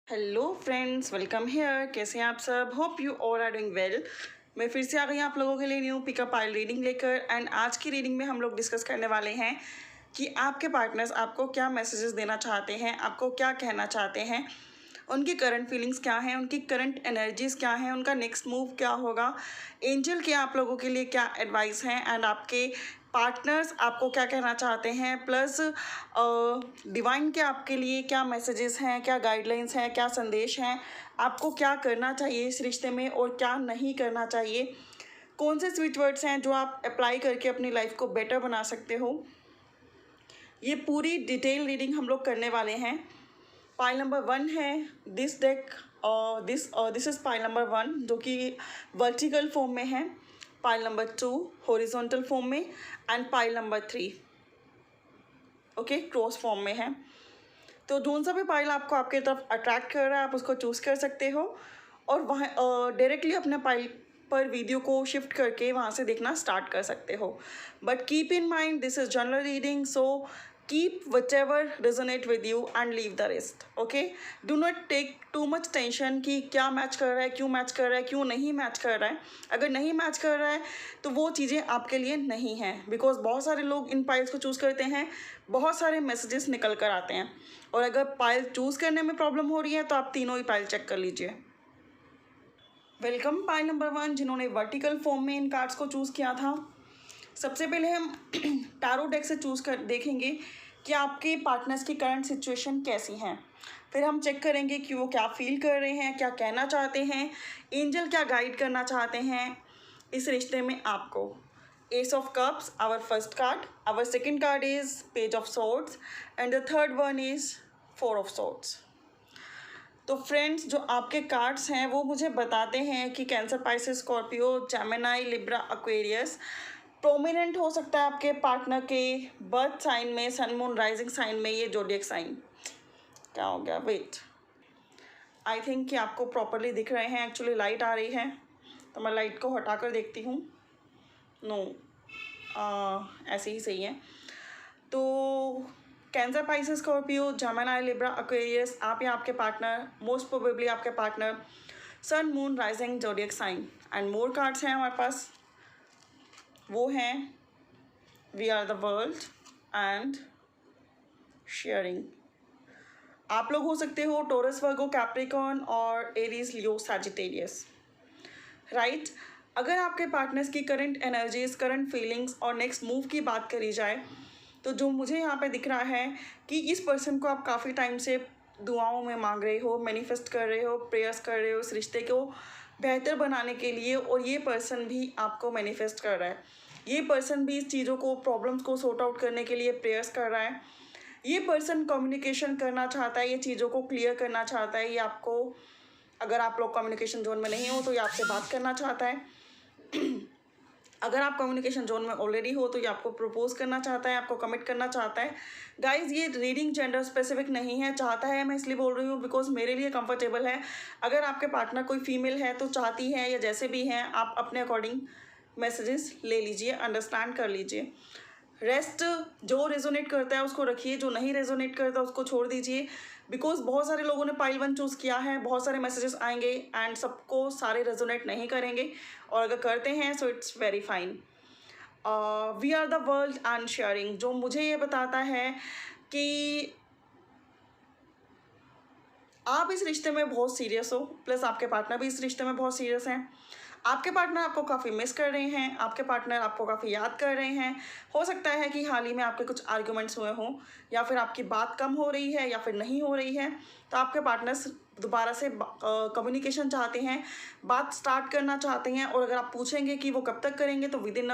Hello friends, welcome here. कैसे हैं आप सब? Hope you all are doing well. मैं फिर से आ गई आप लोगों के लिए न्यू पिकअप पाइल रीडिंग लेकर। एंड आज की रीडिंग में हम लोग डिस्कस करने वाले हैं कि आपके पार्टनर्स आपको क्या मैसेजेस देना चाहते हैं, आपको क्या कहना चाहते हैं, उनकी करंट फीलिंग्स क्या हैं, उनकी करंट एनर्जीज़ क्या हैं, उनका नेक्स्ट मूव क्या होगा, एंजल के आप लोगों के लिए क्या एडवाइस हैं, एंड आपके पार्टनर्स आपको क्या कहना चाहते हैं, प्लस डिवाइन के आपके लिए क्या मैसेजेस हैं, क्या गाइडलाइंस हैं, क्या संदेश हैं, आपको क्या करना चाहिए इस रिश्ते में और क्या नहीं करना चाहिए, कौन से स्विच वर्ड्स हैं जो आप अप्लाई करके अपनी लाइफ को बेटर बना सकते हो। ये पूरी डिटेल रीडिंग हम लोग करने वाले हैं। पाइल नंबर 1 है this deck, this is pile number 1 जो कि वर्टिकल फॉर्म में है, पाइल नंबर 2 हॉरिजॉन्टल फॉर्म में, and pile number 3 okay cross form में है। तो जोन सा भी पाइल आपको आपके तरफ अट्रैक्ट कर रहा है आप उसको चूज़ कर सकते हो और वहाँ डायरेक्टली अपने पाइल पर वीडियो को शिफ्ट करके वहाँ से देखना स्टार्ट कर सकते हो। But keep in mind this is general reading, so keep whichever resonate with you and leave the rest. Okay, do not take too much tension कि क्या मैच कर रहा है, क्यों मैच कर रहा है, क्यों नहीं मैच कर रहा है। अगर नहीं मैच कर रहा है तो वो चीज़ें आपके लिए नहीं हैं, बिकॉज बहुत सारे लोग इन पाइल्स को चूज़ करते हैं, बहुत सारे मैसेजेस निकल कर आते हैं, और अगर पाइल चूज़ करने में प्रॉब्लम हो रही है तो आप तीनों ही पाइल चेक कर लीजिए। वेलकम पाइल नंबर 1 जिन्होंने वर्टिकल फॉर्म में इन कार्ड्स को चूज़ किया था। सबसे पहले हम टैरो डेक से चूज़ कर देखेंगे कि आपके पार्टनर्स की करंट सिचुएशन कैसी हैं। फिर हम चेक करेंगे कि वो क्या फील कर रहे हैं, क्या कहना चाहते हैं, एंजल क्या गाइड करना चाहते हैं इस रिश्ते में आपको। Ace of cups our first card, our second card is page of swords, and the third one is four of swords. तो फ्रेंड्स, जो आपके कार्ड्स हैं वो मुझे बताते हैं कि Cancer, Pisces, Scorpio, Gemini, Libra, Aquarius prominent हो सकता है आपके पार्टनर के बर्थ साइन में, सन मून राइजिंग साइन में, ये जोडियक साइन। क्या हो गया? वेट, आई थिंक कि आपको प्रॉपरली दिख रहे हैं। एक्चुअली लाइट आ रही है तो मैं लाइट को हटा कर देखती हूँ। नो, ऐसे ही सही है। तो Cancer, Pisces, Scorpio, Gemini, Libra, Aquarius, आप या आपके पार्टनर, मोस्ट प्रोबेबली आपके partner sun moon rising zodiac sign. And more cards हैं हमारे पास, वो हैं we are the world and sharing. आप लोग हो सकते हो टोरस, वर्गो, कैप्रिकॉर्न और एरीज, लियो, सैजिटेरियस, राइट। अगर आपके पार्टनर्स की करंट एनर्जीज, करंट फीलिंग्स और नेक्स्ट मूव की बात करी जाए तो जो मुझे यहाँ पे दिख रहा है कि इस पर्सन को आप काफ़ी टाइम से दुआओं में मांग रहे हो, मैनिफेस्ट कर रहे हो, प्रेयर्स कर रहे हो इस रिश्ते को बेहतर बनाने के लिए, और ये पर्सन भी आपको मैनिफेस्ट कर रहा है। ये पर्सन भी इस चीज़ों को, प्रॉब्लम्स को सॉर्ट आउट करने के लिए प्रेयर्स कर रहा है। ये पर्सन कम्युनिकेशन करना चाहता है, ये चीज़ों को क्लियर करना चाहता है। ये आपको, अगर आप लोग कम्युनिकेशन जोन में नहीं हो तो ये आपसे बात करना चाहता है। अगर आप कम्युनिकेशन जोन में ऑलरेडी हो तो ये आपको प्रपोज करना चाहता है, आपको कमिट करना चाहता है। गाइज, ये रीडिंग जेंडर स्पेसिफिक नहीं है। चाहता है मैं इसलिए बोल रही हूँ बिकॉज मेरे लिए कंफर्टेबल है। अगर आपके पार्टनर कोई फीमेल है तो चाहती है, या जैसे भी हैं आप अपने अकॉर्डिंग मैसेजेस ले लीजिए, अंडरस्टैंड कर लीजिए। रेस्ट जो रेजोनेट करता है उसको रखिए, जो नहीं रेजोनेट करता उसको छोड़ दीजिए। बिकॉज बहुत सारे लोगों ने पाइल 1 चूज़ किया है, बहुत सारे मैसेजेस आएंगे एंड सबको सारे रेजोनेट नहीं करेंगे, और अगर करते हैं so it's very fine. We are the world and sharing जो मुझे ये बताता है कि आप इस रिश्ते में बहुत सीरियस हो, प्लस आपके पार्टनर भी इस रिश्ते में बहुत सीरियस हैं। आपके पार्टनर आपको काफ़ी मिस कर रहे हैं, आपके पार्टनर आपको काफ़ी याद कर रहे हैं। हो सकता है कि हाल ही में आपके कुछ आर्ग्यूमेंट्स हुए हों, या फिर आपकी बात कम हो रही है या फिर नहीं हो रही है, तो आपके पार्टनर्स दोबारा से कम्युनिकेशन चाहते हैं, बात स्टार्ट करना चाहते हैं। और अगर आप पूछेंगे कि वो कब तक करेंगे तो विद इन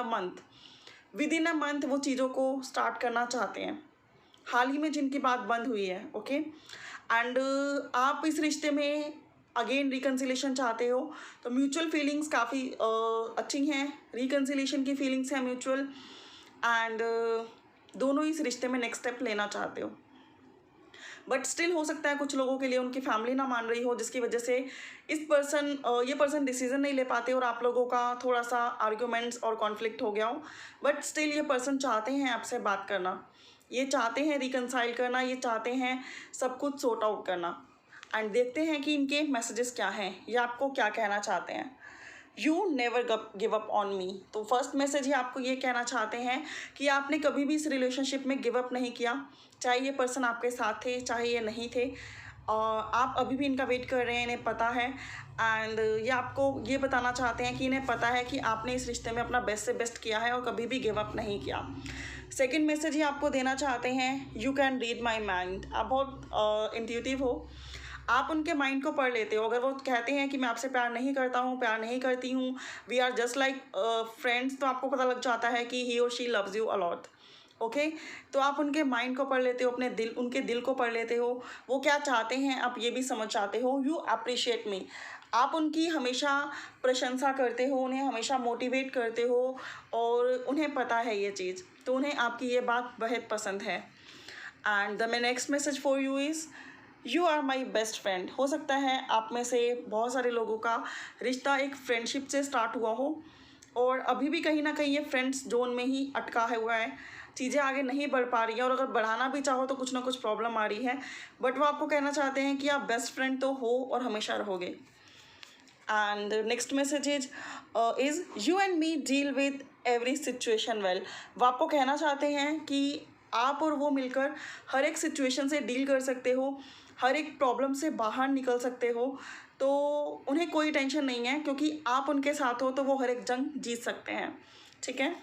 अ मंथ वो चीज़ों को स्टार्ट करना चाहते हैं, हाल ही में जिनकी बात बंद हुई है। ओके, एंड आप इस रिश्ते में अगेन रिकन्सिलेशन चाहते हो, तो म्यूचुअल फीलिंग्स काफ़ी अच्छी हैं, रिकन्सिलेशन की फीलिंग्स हैं म्यूचुअल, एंड दोनों इस रिश्ते में नेक्स्ट स्टेप लेना चाहते हो। बट स्टिल हो सकता है कुछ लोगों के लिए उनकी फैमिली ना मान रही हो, जिसकी वजह से ये पर्सन डिसीजन नहीं ले पाते और आप लोगों का थोड़ा सा आर्ग्यूमेंट्स और कॉन्फ्लिक्ट हो गया हो। बट स्टिल ये पर्सन चाहते हैं आपसे बात करना, ये चाहते हैं रिकन्साइल करना, ये चाहते हैं सब कुछ सॉर्ट आउट करना। एंड देखते हैं कि इनके मैसेजेस क्या हैं, ये आपको क्या कहना चाहते हैं। You never give up on me. तो फर्स्ट मैसेज ही आपको ये कहना चाहते हैं कि आपने कभी भी इस रिलेशनशिप में गिव अप नहीं किया, चाहे ये पर्सन आपके साथ थे चाहे ये नहीं थे। आप अभी भी इनका वेट कर रहे हैं, इन्हें पता है। एंड ये आपको ये बताना चाहते हैं कि इन्हें पता है कि आपने इस रिश्ते में अपना बेस्ट से बेस्ट किया है और कभी भी गिव अप नहीं किया। सेकंड मैसेज ये आपको देना चाहते हैं, you can read my mind. आप बहुत इंट्यूटिव हो, आप उनके माइंड को पढ़ लेते हो। अगर वो कहते हैं कि मैं आपसे प्यार नहीं करता हूँ, प्यार नहीं करती हूँ, we are just like friends, तो आपको पता लग जाता है कि ही और she loves you a lot. Okay, तो आप उनके माइंड को पढ़ लेते हो, उनके दिल को पढ़ लेते हो, वो क्या चाहते हैं आप ये भी समझ जाते हो। यू अप्रिशिएट मी, आप उनकी हमेशा प्रशंसा करते हो, उन्हें हमेशा मोटिवेट करते हो और उन्हें पता है ये चीज़, तो उन्हें आपकी ये बात बेहद पसंद है। And the next message for you is you are my best friend. हो सकता है आप में से बहुत सारे लोगों का रिश्ता एक फ्रेंडशिप से स्टार्ट हुआ हो और अभी भी कहीं ना कहीं ये फ्रेंड्स जोन में ही अटका हुआ है, चीज़ें आगे नहीं बढ़ पा रही हैं और अगर बढ़ाना भी चाहो तो कुछ ना कुछ प्रॉब्लम आ रही है। बट वो आपको कहना चाहते हैं कि आप बेस्ट फ्रेंड तो हो और हमेशा रहोगे। And next message is you and me deal with every situation well. वो आपको कहना चाहते हैं कि आप और वो मिलकर हर एक सिचुएशन से डील कर सकते हो, हर एक प्रॉब्लम से बाहर निकल सकते हो, तो उन्हें कोई टेंशन नहीं है क्योंकि आप उनके साथ हो तो वो हर एक जंग जीत सकते हैं। ठीक है।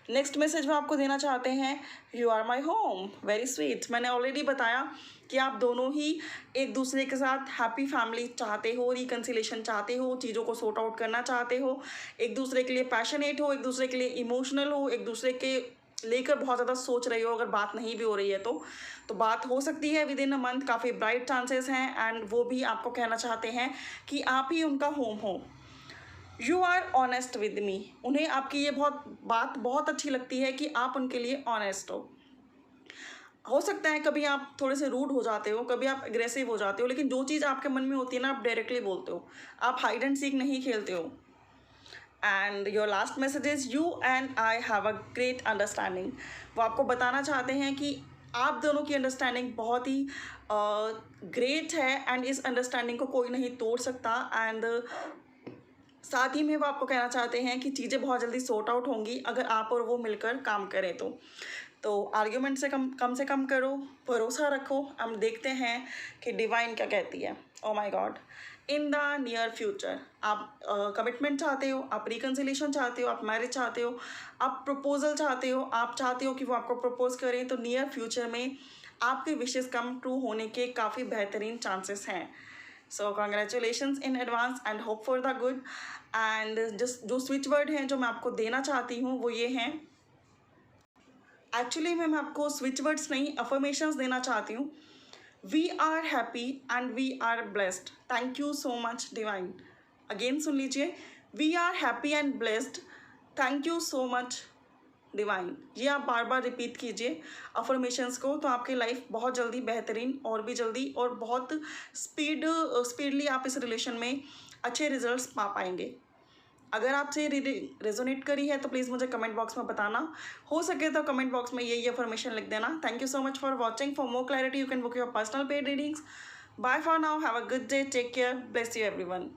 नेक्स्ट मैसेज में आपको देना चाहते हैं, you are my home, very sweet. मैंने ऑलरेडी बताया कि आप दोनों ही एक दूसरे के साथ हैप्पी फैमिली चाहते हो, रिकन्सिलेशन चाहते हो, चीज़ों को सॉर्ट आउट करना चाहते हो, एक दूसरे के लिए पैशनेट हो, एक दूसरे के लिए इमोशनल हो, एक दूसरे के लेकर बहुत ज़्यादा सोच रही हो। अगर बात नहीं भी हो रही है तो बात हो सकती है विद इन अ मंथ, काफ़ी ब्राइट चांसेस हैं। एंड वो भी आपको कहना चाहते हैं कि आप ही उनका होम हो। You are honest with me, उन्हें आपकी ये बात बहुत अच्छी लगती है कि आप उनके लिए ऑनेस्ट हो सकता है कभी आप थोड़े से रूड हो जाते हो, कभी आप एग्रेसिव हो जाते हो, लेकिन जो चीज़ आपके मन में होती है ना आप डायरेक्टली बोलते हो, आप हाइड एंड सीक नहीं खेलते हो। And your last message is you and I have a great understanding. वो आपको बताना चाहते हैं कि आप दोनों की अंडरस्टैंडिंग बहुत ही ग्रेट है एंड इस अंडरस्टैंडिंग को कोई नहीं तोड़ सकता। एंड साथ ही में वो आपको कहना चाहते हैं कि चीज़ें बहुत जल्दी सॉर्ट आउट होंगी अगर आप और वो मिलकर काम करें तो आर्ग्यूमेंट से कम करो, भरोसा रखो। हम देखते हैं कि डिवाइन क्या कहती है। Oh my God, in the near future आप कमिटमेंट चाहते हो, आप रिकन्सिलेशन चाहते हो, आप मैरिज चाहते हो, आप प्रपोजल चाहते हो, आप चाहते हो कि वो आपको प्रपोज करें, तो नियर फ्यूचर में आपके विशेस कम ट्रू होने के काफ़ी बेहतरीन चांसेस हैं। सो congratulations in advance and hope for the good. And जो स्विच वर्ड हैं जो मैं आपको देना चाहती हूँ वो ये हैं, एक्चुअली मैं आपको स्विच वर्ड्स नहीं अफर्मेशंस देना चाहती हूँ। We are happy and we are blessed. Thank you so much divine. Again सुन लीजिए, we are happy and blessed, thank you so much divine. ये आप बार बार रिपीट कीजिए अफर्मेशंस को, तो आपकी लाइफ बहुत जल्दी बेहतरीन और भी जल्दी और बहुत स्पीडली आप इस रिलेशन में अच्छे रिजल्ट्स पा पाएंगे। अगर आपसे रेजोनेट करी है तो प्लीज़ मुझे कमेंट बॉक्स में बताना, हो सके तो कमेंट बॉक्स में ये अफर्मेशन लिख देना। Thank you so much for watching. For more clarity you can book your personal paid readings. Bye for now, have a good day, take care, bless you everyone.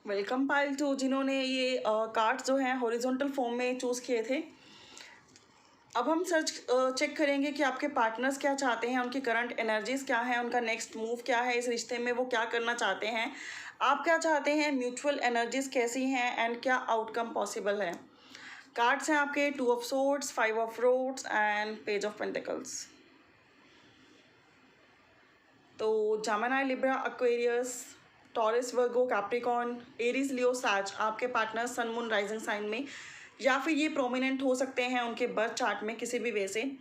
Welcome pile two, जिन्होंने ये cards जो हैं horizontal form में choose किए थे। अब हम check करेंगे कि आपके पार्टनर्स क्या चाहते हैं, उनकी करंट एनर्जीज़ क्या है, उनका नेक्स्ट मूव क्या है इस रिश्ते में, वो क्या करना चाहते हैं, आप क्या चाहते हैं, म्यूचुअल एनर्जीज़ कैसी हैं एंड क्या आउटकम पॉसिबल है। कार्ड्स हैं आपके 2 of swords, 5 of rods and page of pentacles. तो Gemini, Libra, Aquarius, Taurus, Virgo, Capricorn, Aries, Leo, Sag आपके partner sun, moon, rising sign में, या फिर ये प्रोमिनेंट हो सकते हैं उनके बर्थ चार्ट में किसी भी वे से।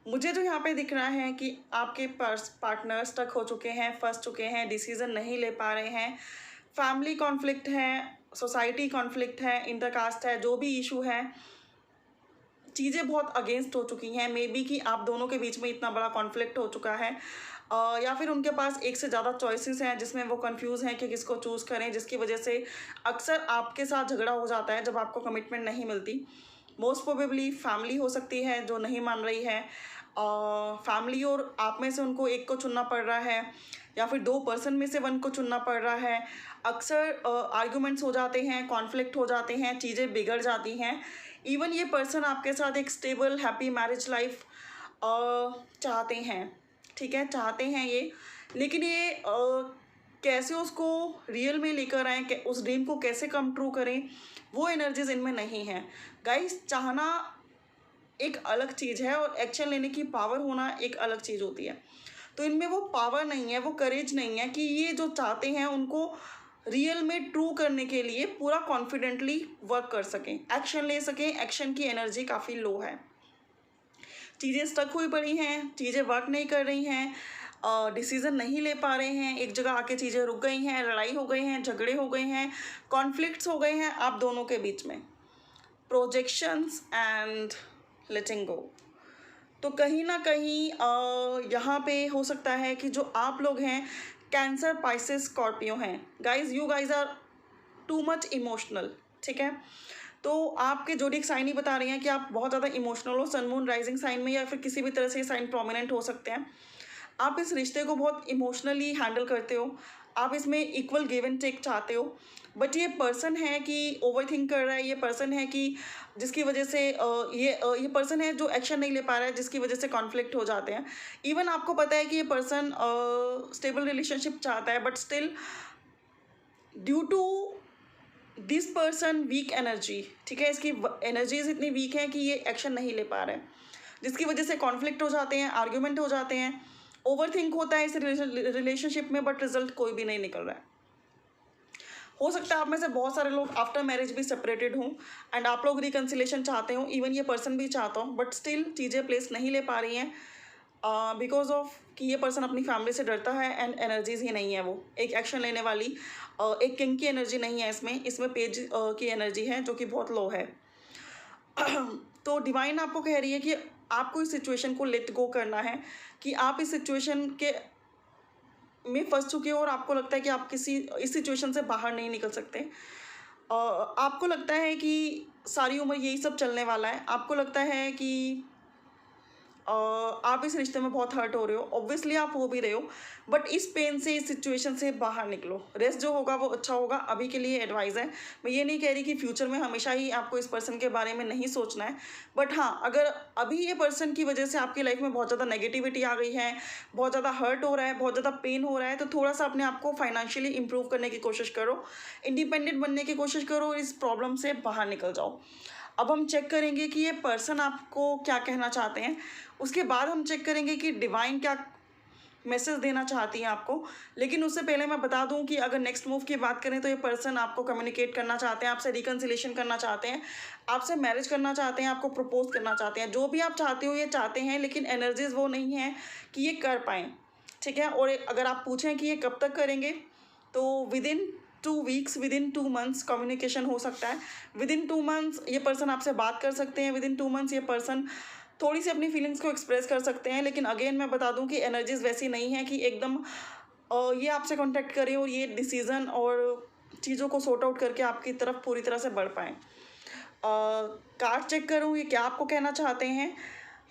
मुझे जो यहाँ पे दिख रहा है कि आपके पार्टनर स्टक हो चुके हैं, फंस चुके हैं, डिसीजन नहीं ले पा रहे हैं, फैमिली कॉन्फ्लिक्ट है, सोसाइटी कॉन्फ्लिक्ट है, इंटरकास्ट है, जो भी इशू है, चीज़ें बहुत अगेंस्ट हो चुकी हैं। मे बी कि आप दोनों के बीच में इतना बड़ा कॉन्फ्लिक्ट हो चुका है, या फिर उनके पास एक से ज़्यादा चॉइसेस हैं जिसमें वो कंफ्यूज हैं कि किसको चूज़ करें, जिसकी वजह से अक्सर आपके साथ झगड़ा हो जाता है जब आपको कमिटमेंट नहीं मिलती। मोस्ट प्रोबेबली फैमिली हो सकती है जो नहीं मान रही है, फैमिली और आप में से उनको एक को चुनना पड़ रहा है, या फिर 2 पर्सन में से 1 को चुनना पड़ रहा है। अक्सर आर्ग्यूमेंट्स हो जाते हैं, कॉन्फ्लिक्ट हो जाते हैं, चीज़ें बिगड़ जाती हैं। इवन ये पर्सन आपके साथ एक स्टेबल हैप्पी मैरिज लाइफ चाहते हैं, ठीक है, चाहते हैं ये, लेकिन ये कैसे उसको रियल में लेकर आएँ, उस ड्रीम को कैसे कम ट्रू करें, वो एनर्जीज इनमें नहीं है। गाइस, चाहना एक अलग चीज़ है और एक्शन लेने की पावर होना एक अलग चीज़ होती है। तो इनमें वो पावर नहीं है, वो करेज नहीं है कि ये जो चाहते हैं उनको रियल में ट्रू करने के लिए पूरा कॉन्फिडेंटली वर्क कर सकें, एक्शन ले सकें। एक्शन की एनर्जी काफ़ी लो है, चीज़ें स्टक हुई पड़ी हैं, चीज़ें वर्क नहीं कर रही हैं, डिसीज़न नहीं ले पा रहे हैं, एक जगह आके चीज़ें रुक गई हैं, लड़ाई हो गई हैं, झगड़े हो गए हैं, कॉन्फ्लिक्ट्स हो गए हैं आप दोनों के बीच में, प्रोजेक्शंस एंड लेटिंग गो। तो कहीं ना कहीं यहाँ पे हो सकता है कि जो आप लोग हैं कैंसर, पाइसेस, स्कॉर्पियो हैं। Guys, you guys are too much emotional, ठीक है। तो आपके जोडिक साइन ही बता रही हैं कि आप बहुत ज़्यादा इमोशनल हो, सन मून राइजिंग साइन में, या फिर किसी भी तरह से साइन प्रोमिनेंट हो सकते हैं। आप इस रिश्ते को बहुत इमोशनली हैंडल करते हो, आप इसमें इक्वल गिव एंड टेक चाहते हो। बट ये पर्सन है कि ओवर थिंक कर रहा है, ये पर्सन है कि जिसकी वजह से ये पर्सन है जो एक्शन नहीं ले पा रहा है, जिसकी वजह से कॉन्फ्लिक्ट हो जाते हैं। इवन आपको पता है कि ये पर्सन स्टेबल रिलेशनशिप चाहता है, but still due to this person weak energy, ठीक है, इसकी एनर्जीज इतनी वीक है कि ये एक्शन नहीं ले पा रहे हैं, जिसकी वजह से कॉन्फ्लिक्ट हो जाते हैं, आर्ग्यूमेंट हो जाते हैं, ओवर थिंक होता है इस रिलेशनशिप में, बट रिजल्ट कोई भी नहीं निकल रहा है। हो सकता है आप में से बहुत सारे लोग आफ्टर मैरिज भी सेपरेटेड हों एंड आप लोग रिकन्सिलेशन चाहते हो, इवन ये पर्सन भी चाहता हो, बट स्टिल चीज़ें प्लेस नहीं ले पा रही हैं बिकॉज ऑफ कि ये पर्सन अपनी फैमिली से डरता है एंड एनर्जीज ही नहीं है, वो एक एक्शन लेने वाली एक किंग की एनर्जी नहीं है इसमें पेज की एनर्जी है जो कि बहुत लो है। तो डिवाइन आपको कह रही है कि आपको इस सिचुएशन को लेट गो करना है, कि आप इस सिचुएशन के में फंस चुके हो और आपको लगता है कि आप इस सिचुएशन से बाहर नहीं निकल सकते। आपको लगता है कि सारी उम्र यही सब चलने वाला है, आपको लगता है कि आप इस रिश्ते में बहुत हर्ट हो रहे हो, ऑब्वियसली आप हो भी रहे हो, बट इस पेन से, इस सिचुएशन से बाहर निकलो। रेस्ट जो होगा वो अच्छा होगा, अभी के लिए एडवाइस है। मैं ये नहीं कह रही कि फ्यूचर में हमेशा ही आपको इस पर्सन के बारे में नहीं सोचना है, बट हाँ, अगर अभी ये पर्सन की वजह से आपकी लाइफ में बहुत ज़्यादा नेगेटिविटी आ गई है, बहुत ज़्यादा हर्ट हो रहा है, बहुत ज़्यादा पेन हो रहा है, तो थोड़ा सा अपने आप को फाइनेंशियली इंप्रूव करने की कोशिश करो, इंडिपेंडेंट बनने की कोशिश करो, इस प्रॉब्लम से बाहर निकल जाओ। अब हम चेक करेंगे कि ये पर्सन आपको क्या कहना चाहते हैं, उसके बाद हम चेक करेंगे कि डिवाइन क्या मैसेज देना चाहती है आपको। लेकिन उससे पहले मैं बता दूं कि अगर नेक्स्ट मूव की बात करें तो ये पर्सन आपको कम्युनिकेट करना चाहते हैं, आपसे रिकन्सिलेशन करना चाहते हैं, आपसे मैरिज करना चाहते हैं, आपको प्रपोज करना चाहते हैं। जो भी आप चाहते हो ये चाहते हैं, लेकिन एनर्जीज वो नहीं है कि ये कर पाएँ, ठीक है। और अगर आप पूछें कि ये कब तक करेंगे, तो within 2 weeks, within 2 months communication हो सकता है। विदिन 2 मंथ्स ये पर्सन आपसे बात कर सकते हैं, विदिन 2 मंथ्स ये पर्सन थोड़ी सी अपनी फीलिंग्स को एक्सप्रेस कर सकते हैं। लेकिन अगेन मैं बता दूं कि एनर्जीज वैसी नहीं है कि एकदम ये आपसे कांटेक्ट करें और ये डिसीज़न और चीज़ों को सॉर्ट आउट करके आपकी तरफ पूरी तरह से बढ़ पाएँ। कार्ड चेक करूँ ये क्या आपको कहना चाहते हैं।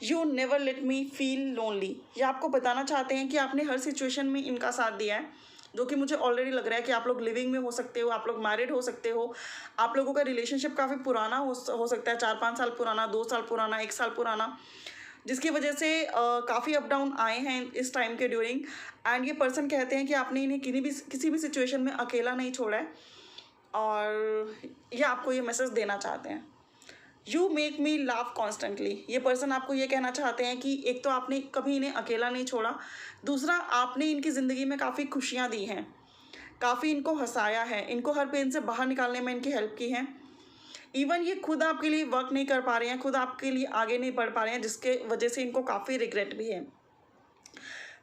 You never let me feel lonely, ये आपको बताना चाहते हैं कि आपने हर सिचुएशन में इनका साथ दिया है, जो कि मुझे ऑलरेडी लग रहा है कि आप लोग लिविंग में हो सकते हो, आप लोग मैरिड हो सकते हो, आप लोगों का रिलेशनशिप काफ़ी पुराना हो सकता है, 4-5 साल पुराना, 2 साल पुराना, 1 साल पुराना, जिसकी वजह से काफ़ी अप डाउन आए हैं इस टाइम के ड्यूरिंग। एंड ये पर्सन कहते हैं कि आपने इन्हें किसी भी सिचुएशन में अकेला नहीं छोड़ा है, और ये आपको ये मैसेज देना चाहते हैं। You make me laugh constantly, ये पर्सन आपको ये कहना चाहते हैं कि एक तो आपने कभी इन्हें अकेला नहीं छोड़ा, दूसरा आपने इनकी ज़िंदगी में काफ़ी खुशियाँ दी हैं, काफ़ी इनको हंसाया है, इनको हर पेन से बाहर निकालने में इनकी हेल्प की है। इवन ये खुद आपके लिए वर्क नहीं कर पा रहे हैं, खुद आपके लिए आगे नहीं बढ़ पा रहे हैं, जिसके वजह से इनको काफ़ी रिग्रेट भी है।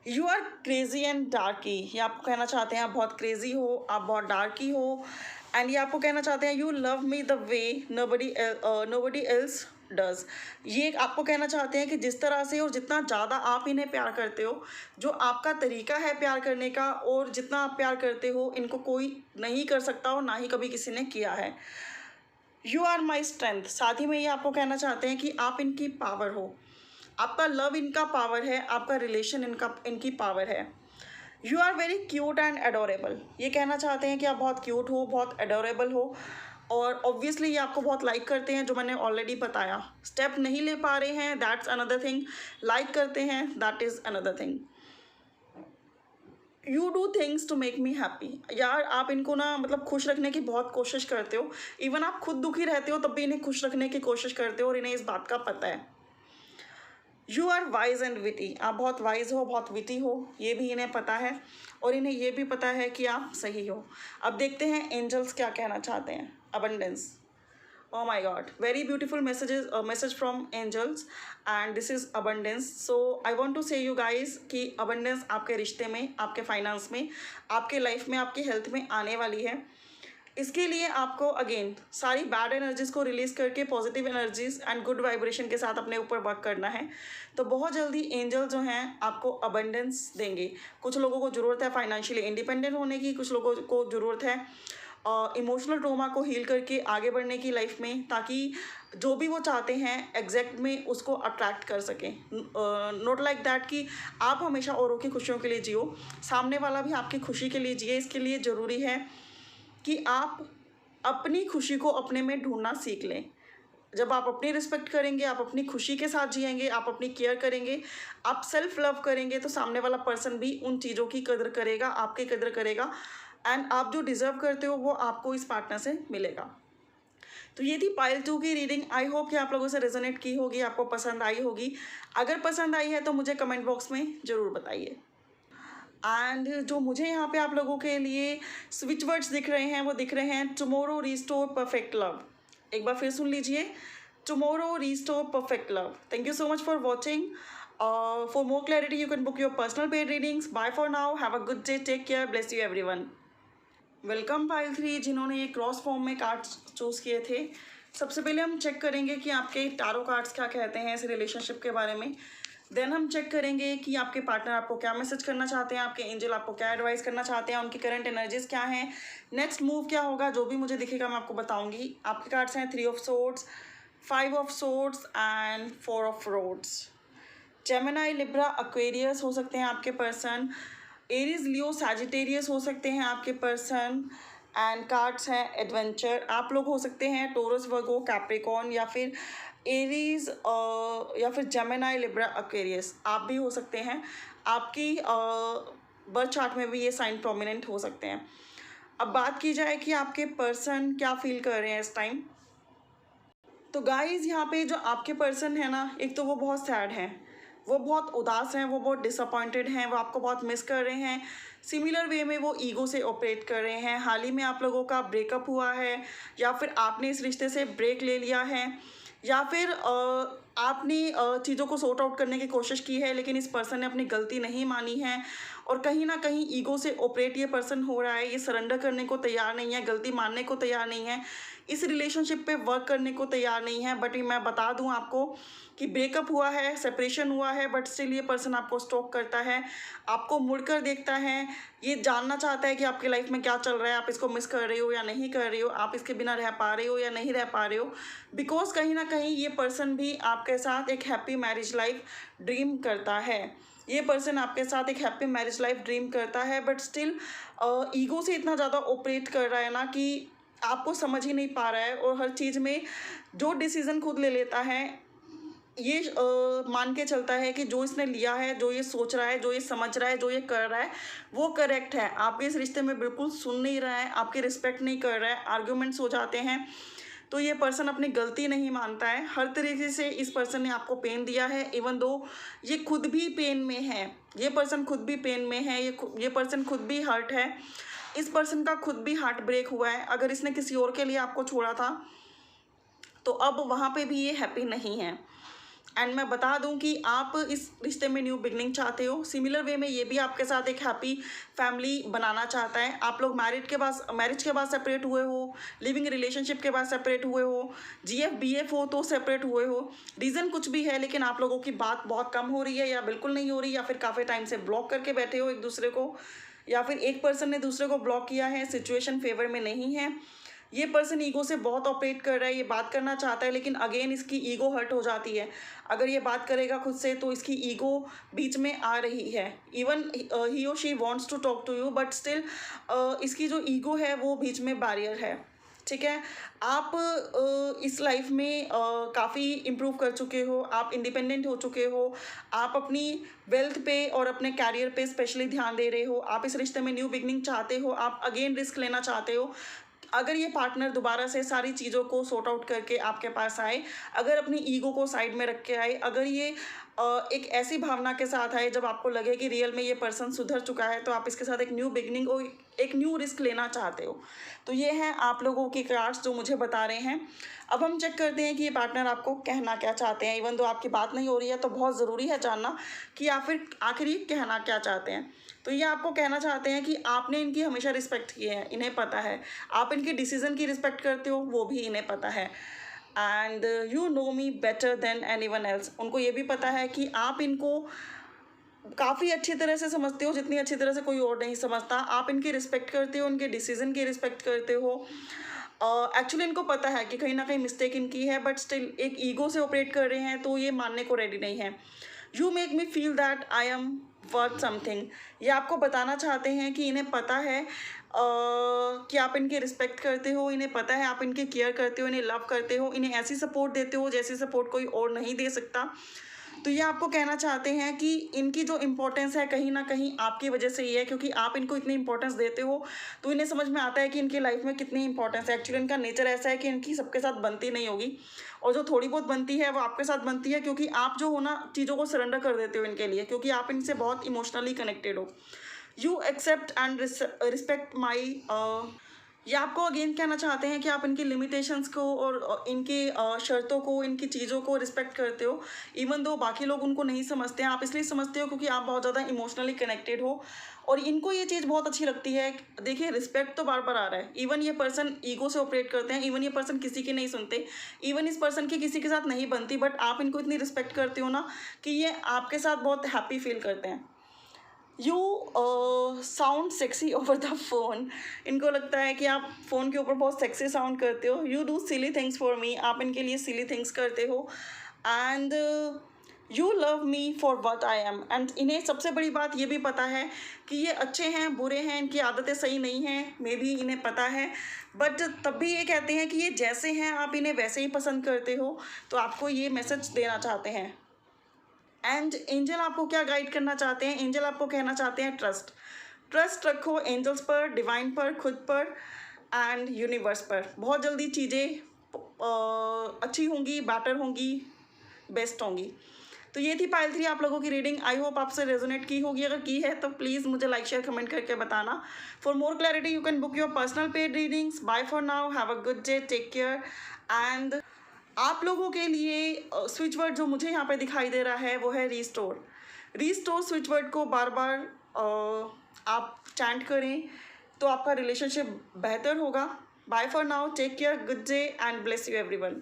You are crazy and darky, ये आपको कहना चाहते हैं आप बहुत क्रेजी हो, आप बहुत डार्की हो, एंड ये आपको कहना चाहते हैं you love me the way nobody else does. ये आपको कहना चाहते हैं कि जिस तरह से और जितना ज़्यादा आप इन्हें प्यार करते हो, जो आपका तरीका है प्यार करने का, और जितना आप प्यार करते हो, इनको कोई नहीं कर सकता और ना ही कभी किसी ने किया है। यू आर माई स्ट्रेंथ, साथ ही में ये आपको कहना चाहते हैं कि आप इनकी पावर हो, आपका लव इनका पावर है, आपका रिलेशन इनकी पावर है। You are very cute and adorable, ये कहना चाहते हैं कि आप बहुत क्यूट हो, बहुत एडोरेबल हो, और ऑब्वियसली ये आपको बहुत लाइक करते हैं, जो मैंने ऑलरेडी बताया। स्टेप नहीं ले पा रहे हैं, दैट्स अनदर थिंग। लाइक करते हैं, that is another thing. You do things to make me happy, यार आप इनको ना मतलब खुश रखने की बहुत कोशिश करते हो। इवन आप खुद दुखी रहते हो तब भी इन्हें खुश रखने की कोशिश करते हो, और इन्हें इस बात का पता है। You are wise and witty, आप बहुत वाइज हो, बहुत विटी हो, ये भी इन्हें पता है, और इन्हें ये भी पता है कि आप सही हो। अब देखते हैं एंजल्स क्या कहना चाहते हैं। Abundance, oh my god, very beautiful messages, message from angels, and this is abundance. So I want to say you guys कि abundance आपके रिश्ते में, आपके फाइनेंस में, आपके लाइफ में, आपकी हेल्थ में आने वाली है। इसके लिए आपको अगेन सारी बैड एनर्जीज़ को रिलीज़ करके positive energies and good vibration के साथ अपने ऊपर वर्क करना है। तो बहुत जल्दी एंजल जो हैं आपको अबंडेंस देंगे। कुछ लोगों को ज़रूरत है फाइनेंशियली इंडिपेंडेंट होने की, कुछ लोगों को ज़रूरत है इमोशनल ट्रोमा को हील करके आगे बढ़ने की लाइफ में, ताकि जो भी वो चाहते हैं एग्जैक्ट में उसको अट्रैक्ट कर सकें। नॉट लाइक दैट कि आप हमेशा औरों की खुशियों के लिए जियो, सामने वाला भी आपकी खुशी के लिए जिए। इसके लिए ज़रूरी है कि आप अपनी खुशी को अपने में ढूंढना सीख लें। जब आप अपनी रिस्पेक्ट करेंगे, आप अपनी खुशी के साथ जिएंगे, आप अपनी केयर करेंगे, आप सेल्फ लव करेंगे, तो सामने वाला पर्सन भी उन चीज़ों की कदर करेगा, आपकी कदर करेगा, एंड आप जो डिज़र्व करते हो वो आपको इस पार्टनर से मिलेगा। तो ये थी पाइल 2 की रीडिंग। आई होप कि आप लोगों से रेजोनेट की होगी, आपको पसंद आई होगी। अगर पसंद आई है तो मुझे कमेंट बॉक्स में ज़रूर बताइए। एंड जो मुझे यहाँ पे आप लोगों के लिए स्विच वर्ड्स दिख रहे हैं वो दिख रहे हैं टुमारो रिस्टोर परफेक्ट लव। एक बार फिर सुन लीजिए, tomorrow restore perfect love. Thank you so much for watching. For more clarity you can book your personal paid readings. Bye for now. Have a good day. Take care. Bless you everyone. Welcome pile 3 जिन्होंने ये cross form में cards choose किए थे। सबसे पहले हम check करेंगे कि आपके टारो कार्ड्स क्या कहते हैं इस रिलेशनशिप के बारे में। देन हम चेक करेंगे कि आपके पार्टनर आपको क्या मैसेज करना चाहते हैं, आपके एंजल आपको क्या एडवाइस करना चाहते हैं, उनकी करंट एनर्जीज क्या हैं, नेक्स्ट मूव क्या होगा। जो भी मुझे दिखेगा मैं आपको बताऊंगी। आपके कार्ड्स हैं 3 of swords, 5 of swords and 4 of rods. Gemini, Libra, Aquarius हो सकते हैं आपके पर्सन। एरीज, लियो, सैजिटेरियस हो सकते हैं आपके पर्सन। एंड कार्ड्स हैं एडवेंचर, आप लोग हो सकते हैं टोरस, वर्गो, कैप्रिकॉर्न, या फिर एरीज, या फिर जेमिनी, लिब्रा, एक्वेरियस आप भी हो सकते हैं। आपकी बर्थ चार्ट में भी ये साइन प्रोमिनेंट हो सकते हैं। अब बात की जाए कि आपके पर्सन क्या फील कर रहे हैं इस टाइम। तो गाइज यहाँ पे जो आपके पर्सन है ना, एक तो वो बहुत सैड हैं, वो बहुत उदास हैं, वो बहुत डिसअपॉइंटेड हैं, वो आपको बहुत मिस कर रहे हैं। सिमिलर वे में वो ईगो से ऑपरेट कर रहे हैं। हाल ही में आप लोगों का ब्रेकअप हुआ है, या फिर आपने इस रिश्ते से ब्रेक ले लिया है, या फिर आपने चीज़ों को सॉर्ट आउट करने की कोशिश की है, लेकिन इस पर्सन ने अपनी गलती नहीं मानी है, और कहीं ना कहीं ईगो से ऑपरेट ये पर्सन हो रहा है। ये सरेंडर करने को तैयार नहीं है, गलती मानने को तैयार नहीं है, इस रिलेशनशिप पे वर्क करने को तैयार नहीं है। बट मैं बता दूं आपको कि ब्रेकअप हुआ है, सेपरेशन हुआ है, बट स्टिल ये पर्सन आपको स्टॉक करता है, आपको मुड़कर देखता है, ये जानना चाहता है कि आपकी लाइफ में क्या चल रहा है, आप इसको मिस कर रहे हो या नहीं कर रहे हो, आप इसके बिना रह पा रहे हो या नहीं रह पा रहे हो। बिकॉज कहीं ना कहीं ये पर्सन भी आपके साथ एक हैप्पी मैरिज लाइफ ड्रीम करता है। ये पर्सन आपके साथ एक हैप्पी मैरिज लाइफ ड्रीम करता है, बट स्टिल ईगो से इतना ज़्यादा ऑपरेट कर रहा है ना कि आपको समझ ही नहीं पा रहा है, और हर चीज़ में जो डिसीज़न खुद ले लेता है, ये मान के चलता है कि जो इसने लिया है, जो ये सोच रहा है, जो ये समझ रहा है, जो ये कर रहा है वो करेक्ट है। आप इस रिश्ते में बिल्कुल सुन नहीं रहा है, आपकी रिस्पेक्ट नहीं कर रहा है, आर्ग्यूमेंट्स हो जाते हैं। तो ये पर्सन अपनी गलती नहीं मानता है। हर तरीके से इस पर्सन ने आपको पेन दिया है, इवन दो ये खुद भी पेन में है, ये पर्सन खुद भी पेन में है, ये पर्सन खुद भी हर्ट है, इस पर्सन का खुद भी हार्ट ब्रेक हुआ है। अगर इसने किसी और के लिए आपको छोड़ा था तो अब वहाँ पे भी ये हैप्पी नहीं है। एंड मैं बता दूं कि आप इस रिश्ते में न्यू बिगनिंग चाहते हो। सिमिलर वे में ये भी आपके साथ एक हैप्पी फैमिली बनाना चाहता है। आप लोग मैरिज के बाद सेपरेट हुए हो, लिविंग रिलेशनशिप के बाद सेपरेट हुए हो, GF BF हो तो सेपरेट हुए हो, रीज़न कुछ भी है, लेकिन आप लोगों की बात बहुत कम हो रही है या बिल्कुल नहीं हो रही, या फिर काफ़ी टाइम से ब्लॉक करके बैठे हो एक दूसरे को, या फिर एक पर्सन ने दूसरे को ब्लॉक किया है, सिचुएशन फेवर में नहीं है। ये पर्सन ईगो से बहुत ऑपरेट कर रहा है, ये बात करना चाहता है लेकिन अगेन इसकी ईगो हर्ट हो जाती है। अगर ये बात करेगा खुद से तो इसकी ईगो बीच में आ रही है। इवन ही और she wants to talk to you but still इसकी जो ईगो है वो बीच में बैरियर है। ठीक है, आप इस लाइफ में काफ़ी इम्प्रूव कर चुके हो, आप इंडिपेंडेंट हो चुके हो, आप अपनी वेल्थ पे और अपने कैरियर पे स्पेशली ध्यान दे रहे हो, आप इस रिश्ते में न्यू बिगनिंग चाहते हो, आप अगेन रिस्क लेना चाहते हो। अगर ये पार्टनर दोबारा से सारी चीज़ों को सॉर्ट आउट करके आपके पास आए, अगर अपनी ईगो को साइड में रख के आए, अगर ये एक ऐसी भावना के साथ आए जब आपको लगे कि रियल में ये पर्सन सुधर चुका है, तो आप इसके साथ एक न्यू बिगनिंग और एक न्यू रिस्क लेना चाहते हो। तो ये हैं आप लोगों की कार्ड्स जो मुझे बता रहे हैं। अब हम चेक करते हैं कि ये पार्टनर आपको कहना क्या चाहते हैं। इवन तो आपकी बात नहीं हो रही है तो बहुत ज़रूरी है जानना कि आखिर ये कहना क्या चाहते हैं। तो ये आपको कहना चाहते हैं कि आपने इनकी हमेशा रिस्पेक्ट की है, इन्हें पता है, आप इनकी डिसीज़न की रिस्पेक्ट करते हो, वो भी इन्हें पता है। And you know me better than anyone else. उनको ये भी पता है कि आप इनको काफ़ी अच्छी तरह से समझते हो, जितनी अच्छी तरह से कोई और नहीं समझता। आप इनकी रिस्पेक्ट करते हो, उनके डिसीज़न की रिस्पेक्ट करते हो। एक्चुअली इनको पता है कि कहीं ना कहीं मिस्टेक इनकी है बट स्टिल एक ईगो से ऑपरेट कर रहे हैं, तो ये मानने को रेडी नहीं है। You make me feel that I am worth something. ये आपको बताना चाहते हैं कि इन्हें पता है कि आप इनकी रिस्पेक्ट करते हो, इन्हें पता है आप इनकी केयर करते हो, इन्हें लव करते हो, इन्हें ऐसी सपोर्ट देते हो जैसी सपोर्ट कोई और नहीं दे सकता। तो ये आपको कहना चाहते हैं कि इनकी जो इम्पोर्टेंस है कहीं ना कहीं आपकी वजह से ही है, क्योंकि आप इनको इतनी इंपॉर्टेंस देते हो तो इन्हें समझ में आता है कि इनकी लाइफ में कितनी इंपॉर्टेंस है। एक्चुअली इनका नेचर ऐसा है कि इनकी सबके साथ बनती नहीं होगी, और जो थोड़ी बहुत बनती है वो आपके साथ बनती है, क्योंकि आप जो हो ना चीज़ों को सरेंडर कर देते हो इनके लिए, क्योंकि आप इनसे बहुत इमोशनली कनेक्टेड हो। You accept and respect my. ये आपको अगेन कहना चाहते हैं कि आप इनकी लिमिटेशंस को और इनकी शर्तों को, इनकी चीज़ों को रिस्पेक्ट करते हो। इवन दो बाकी लोग उनको नहीं समझते हैं, आप इसलिए समझते हो क्योंकि आप बहुत ज़्यादा इमोशनली कनेक्टेड हो और इनको ये चीज़ बहुत अच्छी लगती है। देखिए, रिस्पेक्ट तो बार बार आ रहा है। इवन ये पर्सन ईगो से ऑपरेट करते हैं, इवन ये पर्सन किसी की नहीं सुनते, इवन इस पर्सन की किसी के साथ नहीं बनती, बट आप इनको इतनी रिस्पेक्ट करते हो ना कि ये आपके साथ बहुत हैप्पी फील करते हैं। You sound sexy over the phone. इनको लगता है कि आप फ़ोन के ऊपर बहुत सेक्सी साउंड करते हो। You do silly things for me. आप इनके लिए सिली थिंग्स करते हो। And you love me for what I am. And इन्हें सबसे बड़ी बात ये भी पता है कि ये अच्छे हैं, बुरे हैं, इनकी आदतें सही नहीं हैं, मे भी इन्हें पता है, बट तब भी ये कहते हैं कि ये जैसे हैं आप इन्हें वैसे ही पसंद करते हो। तो आपको ये मैसेज देना चाहते हैं। एंड एंजल आपको क्या गाइड करना चाहते हैं? एंजल आपको कहना चाहते हैं ट्रस्ट। ट्रस्ट रखो एंजल्स पर, डिवाइन पर, खुद पर एंड यूनिवर्स पर। बहुत जल्दी चीज़ें अच्छी होंगी, बेटर होंगी, बेस्ट होंगी। तो ये थी पाइल 3 आप लोगों की रीडिंग। आई होप आपसे रेजोनेट की होगी। अगर की है तो प्लीज़ मुझे लाइक शेयर कमेंट करके बताना। For more clarity you can book your personal paid readings. Bye for now, have a good day, take care. And आप लोगों के लिए स्विच वर्ड जो मुझे यहाँ पे दिखाई दे रहा है वो है रीस्टोर। रीस्टोर स्विच वर्ड को बार बार आप चैंट करें तो आपका रिलेशनशिप बेहतर होगा। Bye for now, take care, good day and bless you everyone.